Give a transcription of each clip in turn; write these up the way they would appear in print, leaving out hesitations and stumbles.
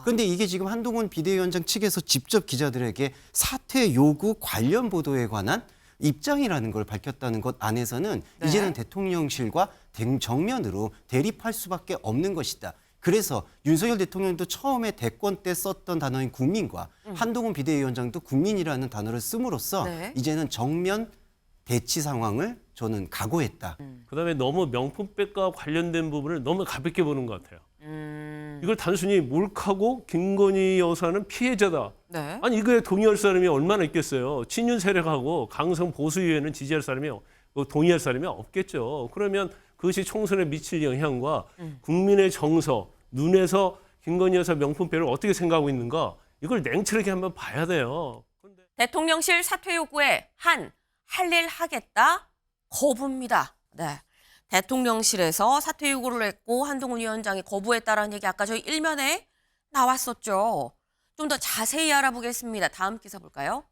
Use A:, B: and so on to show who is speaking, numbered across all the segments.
A: 그런데 이게 지금 한동훈 비대위원장 측에서 직접 기자들에게 사퇴 요구 관련 보도에 관한 입장이라는 걸 밝혔다는 것 안에서는
B: 네.
A: 이제는 대통령실과 정면으로 대립할 수밖에 없는 것이다. 그래서 윤석열 대통령도 처음에 대권 때 썼던 단어인 국민과 한동훈 비대위원장도 국민이라는 단어를 씀으로써
B: 네.
A: 이제는 정면 대치 상황을 저는 각오했다.
C: 그다음에 너무 명품백과 관련된 부분을 너무 가볍게 보는 것 같아요. 이걸 단순히 몰카고 김건희 여사는 피해자다.
B: 네.
C: 아니 이거에 동의할 사람이 얼마나 있겠어요. 친윤 세력하고 강성 보수의회는 지지할 사람이 동의할 사람이 없겠죠. 그러면 그것이 총선에 미칠 영향과 국민의 정서, 눈에서 김건희 여사 명품백을 어떻게 생각하고 있는가 이걸 냉철하게 한번 봐야 돼요.
B: 대통령실 사퇴 요구에 할 일 하겠다 거부입니다. 네. 대통령실에서 사퇴 요구를 했고 한동훈 위원장이 거부했다라는 얘기 아까 저희 일면에 나왔었죠. 좀 더 자세히 알아보겠습니다. 다음 기사 볼까요?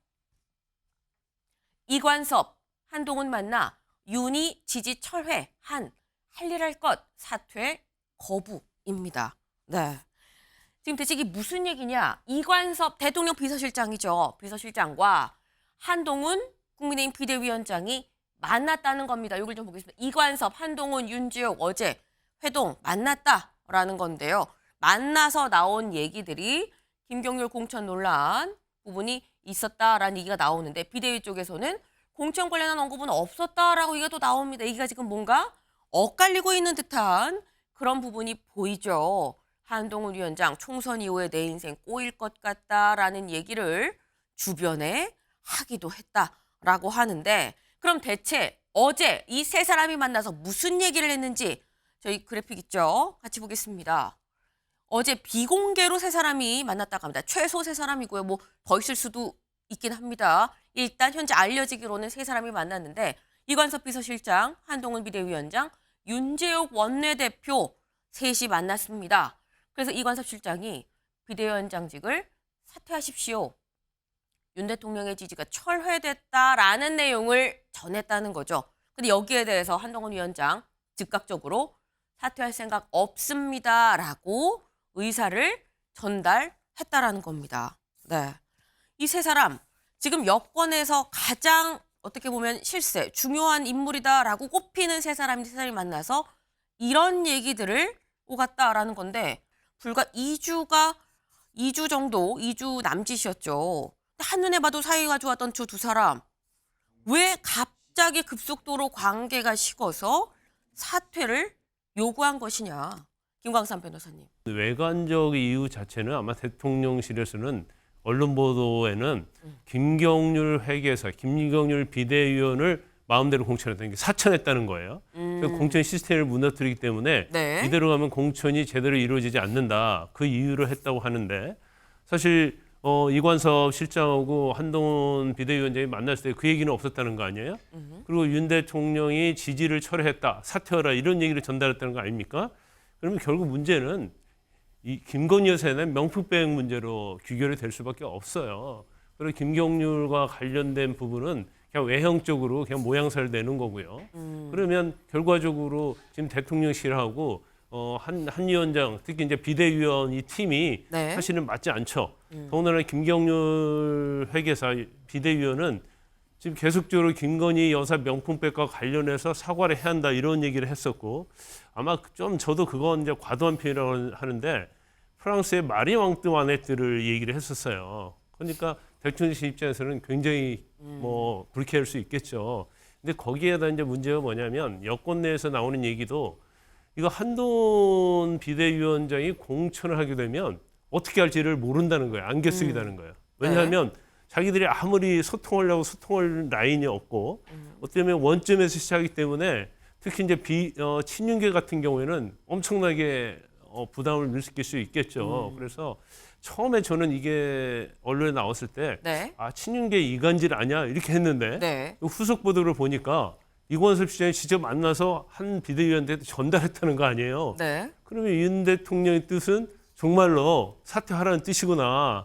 B: 이관섭, 한동훈 만나 윤희 지지 철회 할 일 할 것 사퇴 거부입니다. 네. 지금 대체 이게 무슨 얘기냐? 이관섭 대통령 비서실장이죠. 비서실장과 한동훈 국민의힘 비대위원장이 만났다는 겁니다. 이걸 좀 보겠습니다. 이관섭, 한동훈, 윤지옥 어제 회동 만났다라는 건데요. 만나서 나온 얘기들이 김경률 공천 논란 부분이 있었다라는 얘기가 나오는데 비대위 쪽에서는 공천 관련한 언급은 없었다라고 얘기가 또 나옵니다. 얘기가 지금 뭔가 엇갈리고 있는 듯한 그런 부분이 보이죠. 한동훈 위원장 총선 이후에 내 인생 꼬일 것 같다라는 얘기를 주변에 하기도 했다라고 하는데 그럼 대체 어제 이 세 사람이 만나서 무슨 얘기를 했는지 저희 그래픽 있죠? 같이 보겠습니다. 어제 비공개로 세 사람이 만났다고 합니다. 최소 세 사람이고요. 뭐 더 있을 수도 있긴 합니다. 일단 현재 알려지기로는 세 사람이 만났는데 이관섭 비서실장, 한동훈 비대위원장, 윤재욱 원내대표 셋이 만났습니다. 그래서 이관섭 실장이 비대위원장직을 사퇴하십시오. 윤 대통령의 지지가 철회됐다라는 내용을 전했다는 거죠. 근데 여기에 대해서 한동훈 위원장 즉각적으로 사퇴할 생각 없습니다라고 의사를 전달했다라는 겁니다. 네. 이 세 사람 지금 여권에서 가장 어떻게 보면 실세, 중요한 인물이다라고 꼽히는 세 사람이 만나서 이런 얘기들을 오갔다라는 건데 불과 2주 정도, 2주 남짓이었죠. 한눈에 봐도 사이가 좋았던 저 두 사람 왜 갑자기 급속도로 관계가 식어서 사퇴를 요구한 것이냐. 김광삼 변호사님.
C: 외관적 이유 자체는 아마 대통령실에서는 언론 보도에는 김경률 회계사, 김경률 비대위원을 마음대로 공천했다는 게 사천했다는 거예요. 그래서 공천 시스템을 무너뜨리기 때문에
B: 네.
C: 이대로 가면 공천이 제대로 이루어지지 않는다. 그 이유로 했다고 하는데 사실 이관섭 실장하고 한동훈 비대위원장이 만났을 때 그 얘기는 없었다는 거 아니에요? 그리고 윤 대통령이 지지를 철회했다, 사퇴하라 이런 얘기를 전달했다는 거 아닙니까? 그러면 결국 문제는 이 김건희 여사에 대한 명품백 문제로 귀결이 될 수밖에 없어요. 그리고 김경률과 관련된 부분은 그냥 외형적으로 그냥 모양새를 내는 거고요. 그러면 결과적으로 지금 대통령실하고 한 위원장, 특히 이제 비대위원 이 팀이
B: 네.
C: 사실은 맞지 않죠. 더군다나 김경률 회계사 비대위원은 지금 계속적으로 김건희 여사 명품백과 관련해서 사과를 해야 한다 이런 얘기를 했었고 아마 좀 저도 그건 이제 과도한 표현이라고 하는데 프랑스의 마리 왕뚜와네트를 얘기를 했었어요. 그러니까 대통령실 입장에서는 굉장히 뭐 불쾌할 수 있겠죠. 근데 거기에다 이제 문제가 뭐냐면 여권 내에서 나오는 얘기도 이거 한동훈 비대위원장이 공천을 하게 되면 어떻게 할지를 모른다는 거예요. 안겨 쓰기다는 거예요. 왜냐하면 자기들이 아무리 소통하려고 소통할 라인이 없고 어떻게 보면 원점에서 시작하기 때문에 특히 이제 친윤계 같은 경우에는 엄청나게 부담을 느낄 수 있겠죠. 그래서 처음에 저는 이게 언론에 나왔을 때
B: 네.
C: 아, 친윤계 이간질 아니야 이렇게 했는데
B: 네.
C: 후속 보도를 보니까 이관섭 시장이 직접 만나서 한 비대위원한테 전달했다는 거 아니에요.
B: 네.
C: 그러면 윤 대통령의 뜻은 정말로 사퇴하라는 뜻이구나.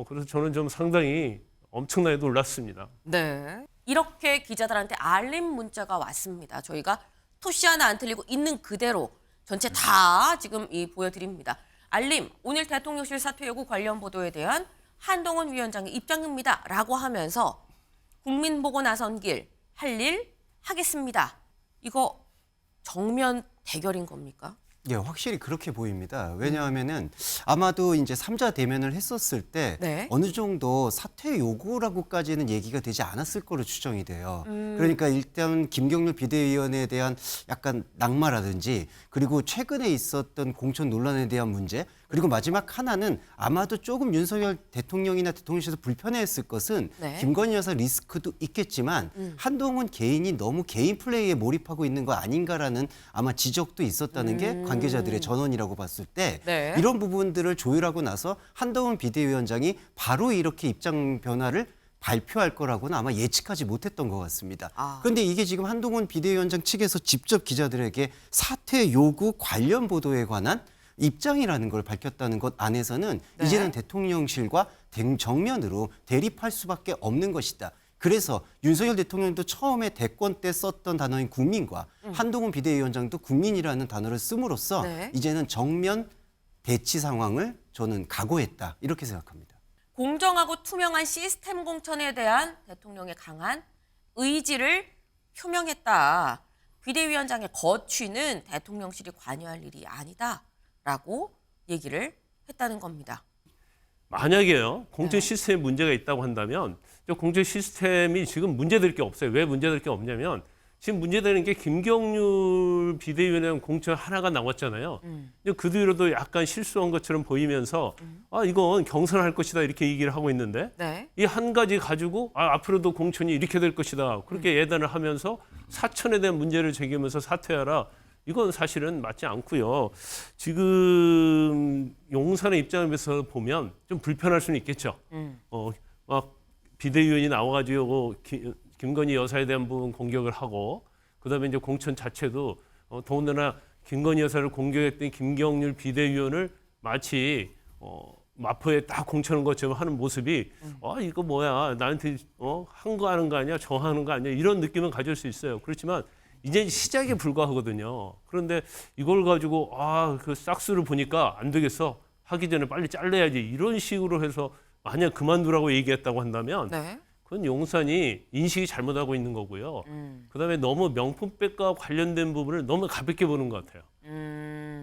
C: 그래서 저는 좀 상당히 엄청나게 놀랐습니다.
B: 네. 이렇게 기자들한테 알림 문자가 왔습니다. 저희가 토시 하나 안 틀리고 있는 그대로 전체 다 지금 보여드립니다. 알림, 오늘 대통령실 사퇴 요구 관련 보도에 대한 한동훈 위원장의 입장입니다. 라고 하면서 국민 보고 나선 길, 할 일 하겠습니다. 이거 정면 대결인 겁니까?
A: 예, 확실히 그렇게 보입니다. 왜냐하면은 아마도 이제 3자 대면을 했었을 때
B: 네.
A: 어느 정도 사퇴 요구라고까지는 얘기가 되지 않았을 거로 추정이 돼요. 그러니까 일단 김경률 비대위원에 대한 약간 낙마라든지 그리고 최근에 있었던 공천 논란에 대한 문제 그리고 마지막 하나는 아마도 조금 윤석열 대통령이나 대통령실에서 불편해했을 것은
B: 네.
A: 김건희 여사 리스크도 있겠지만 한동훈 개인이 너무 개인 플레이에 몰입하고 있는 거 아닌가라는 아마 지적도 있었다는 게 관계자들의 전언이라고 봤을 때
B: 네.
A: 이런 부분들을 조율하고 나서 한동훈 비대위원장이 바로 이렇게 입장 변화를 발표할 거라고는 아마 예측하지 못했던 것 같습니다. 그런데 이게 지금 한동훈 비대위원장 측에서 직접 기자들에게 사퇴 요구 관련 보도에 관한 입장이라는 걸 밝혔다는 것 안에서는
B: 네.
A: 이제는 대통령실과 정면으로 대립할 수밖에 없는 것이다. 그래서 윤석열 대통령도 처음에 대권 때 썼던 단어인 국민과 한동훈 비대위원장도 국민이라는 단어를 씀으로써
B: 네.
A: 이제는 정면 대치 상황을 저는 각오했다. 이렇게 생각합니다.
B: 공정하고 투명한 시스템 공천에 대한 대통령의 강한 의지를 표명했다. 비대위원장의 거취는 대통령실이 관여할 일이 아니다라고 얘기를 했다는 겁니다.
C: 만약에요 공천
B: 네.
C: 시스템에 문제가 있다고 한다면 저 공천 시스템이 지금 문제될 게 없어요. 왜 문제될 게 없냐면 지금 문제되는 게 김경률 비대위원장 공천 하나가 나왔잖아요. 근데 그 뒤로도 약간 실수한 것처럼 보이면서 아 이건 경선할 것이다 이렇게 얘기를 하고 있는데
B: 네.
C: 이 한 가지 가지고 앞으로도 공천이 이렇게 될 것이다 그렇게 예단을 하면서 사천에 대한 문제를 제기하면서 사퇴하라. 이건 사실은 맞지 않고요. 지금 용산의 입장에서 보면 좀 불편할 수는 있겠죠. 막 비대위원이 나와가지고 김건희 여사에 대한 부분 공격을 하고 그다음에 이제 공천 자체도 더군다나 김건희 여사를 공격했던 김경률 비대위원을 마치 마포에 딱 공천한 것처럼 하는 모습이 이거 뭐야 나한테 한 거 하는 거 아니야 정하는 거 아니야 이런 느낌은 가질 수 있어요. 그렇지만 이제 시작에 불과하거든요. 그런데 이걸 가지고 그 싹수를 보니까 안 되겠어. 하기 전에 빨리 잘라야지. 이런 식으로 해서 만약 그만두라고 얘기했다고 한다면
B: 네.
C: 그건 용산이 인식이 잘못하고 있는 거고요. 그다음에 너무 명품백과 관련된 부분을 너무 가볍게 보는 것 같아요.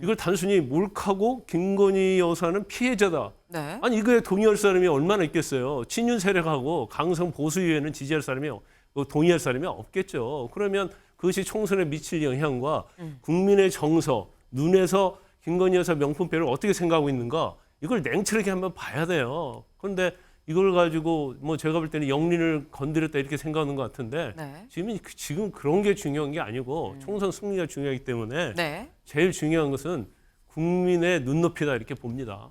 C: 이걸 단순히 몰카고 김건희 여사는 피해자다.
B: 네.
C: 아니 이거에 동의할 사람이 얼마나 있겠어요. 친윤 세력하고 강성 보수의회는 지지할 사람이 동의할 사람이 없겠죠. 그러면 그것이 총선에 미칠 영향과 국민의 정서, 눈에서 김건희 여사 명품백을 어떻게 생각하고 있는가 이걸 냉철하게 한번 봐야 돼요. 그런데 이걸 가지고 뭐 제가 볼 때는 영린을 건드렸다 이렇게 생각하는 것 같은데
B: 네.
C: 지금 그런 게 중요한 게 아니고 총선 승리가 중요하기 때문에
B: 네.
C: 제일 중요한 것은 국민의 눈높이다 이렇게 봅니다.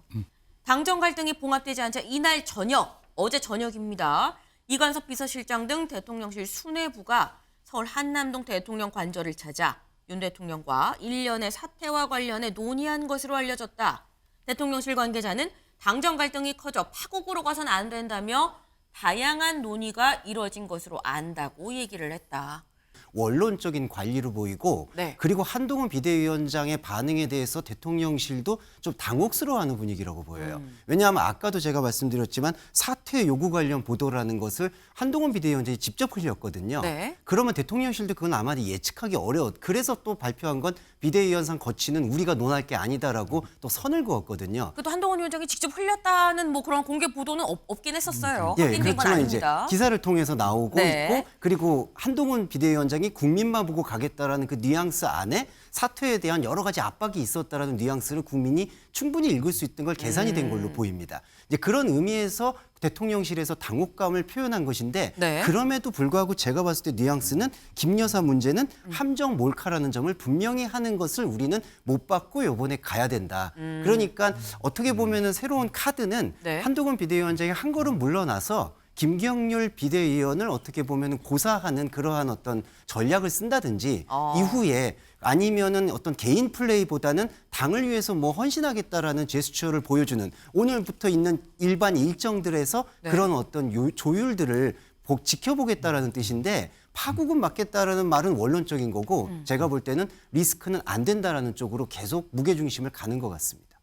B: 당정 갈등이 봉합되지 않자 이날 저녁, 어제 저녁입니다. 이관섭 비서실장 등 대통령실 수뇌부가 서울 한남동 대통령 관저를 찾아 윤 대통령과 일련의 사태와 관련해 논의한 것으로 알려졌다. 대통령실 관계자는 당정 갈등이 커져 파국으로 가선 안 된다며 다양한 논의가 이뤄진 것으로 안다고 얘기를 했다.
A: 원론적인 관리로 보이고
B: 네.
A: 그리고 한동훈 비대위원장의 반응에 대해서 대통령실도 좀 당혹스러워하는 분위기라고 보여요. 왜냐하면 아까도 제가 말씀드렸지만 사퇴 요구 관련 보도라는 것을 한동훈 비대위원장이 직접 흘렸거든요.
B: 네.
A: 그러면 대통령실도 그건 아마 예측하기 어려웠. 그래서 또 발표한 건 비대위원장 거치는 우리가 논할 게 아니다라고 또 선을 그었거든요.
B: 그래도 한동훈 위원장이 직접 흘렸다는 뭐 그런 공개 보도는 없긴 했었어요.
A: 예,
B: 확인된 건
A: 그렇지만 이제
B: 아닙니다.
A: 기사를 통해서 나오고
B: 네.
A: 있고 그리고 한동훈 비대위원장이 국민만 보고 가겠다라는 그 뉘앙스 안에 사퇴에 대한 여러 가지 압박이 있었다라는 뉘앙스를 국민이 충분히 읽을 수 있던 걸 계산이 된 걸로 보입니다. 이제 그런 의미에서 대통령실에서 당혹감을 표현한 것인데
B: 네.
A: 그럼에도 불구하고 제가 봤을 때 뉘앙스는 김 여사 문제는 함정 몰카라는 점을 분명히 하는 것을 우리는 못 받고 이번에 가야 된다. 그러니까 어떻게 보면은 새로운 카드는
B: 네.
A: 한동훈 비대위원장이 한 걸음 물러나서 김경률 비대위원을 어떻게 보면 고사하는 그러한 어떤 전략을 쓴다든지 이후에 아니면은 어떤 개인 플레이보다는 당을 위해서 뭐 헌신하겠다라는 제스처를 보여주는 오늘부터 있는 일반 일정들에서
B: 네.
A: 그런 어떤 조율들을 지켜보겠다라는 뜻인데 파국은 맞겠다라는 말은 원론적인 거고 제가 볼 때는 리스크는 안 된다라는 쪽으로 계속 무게중심을 가는 것 같습니다.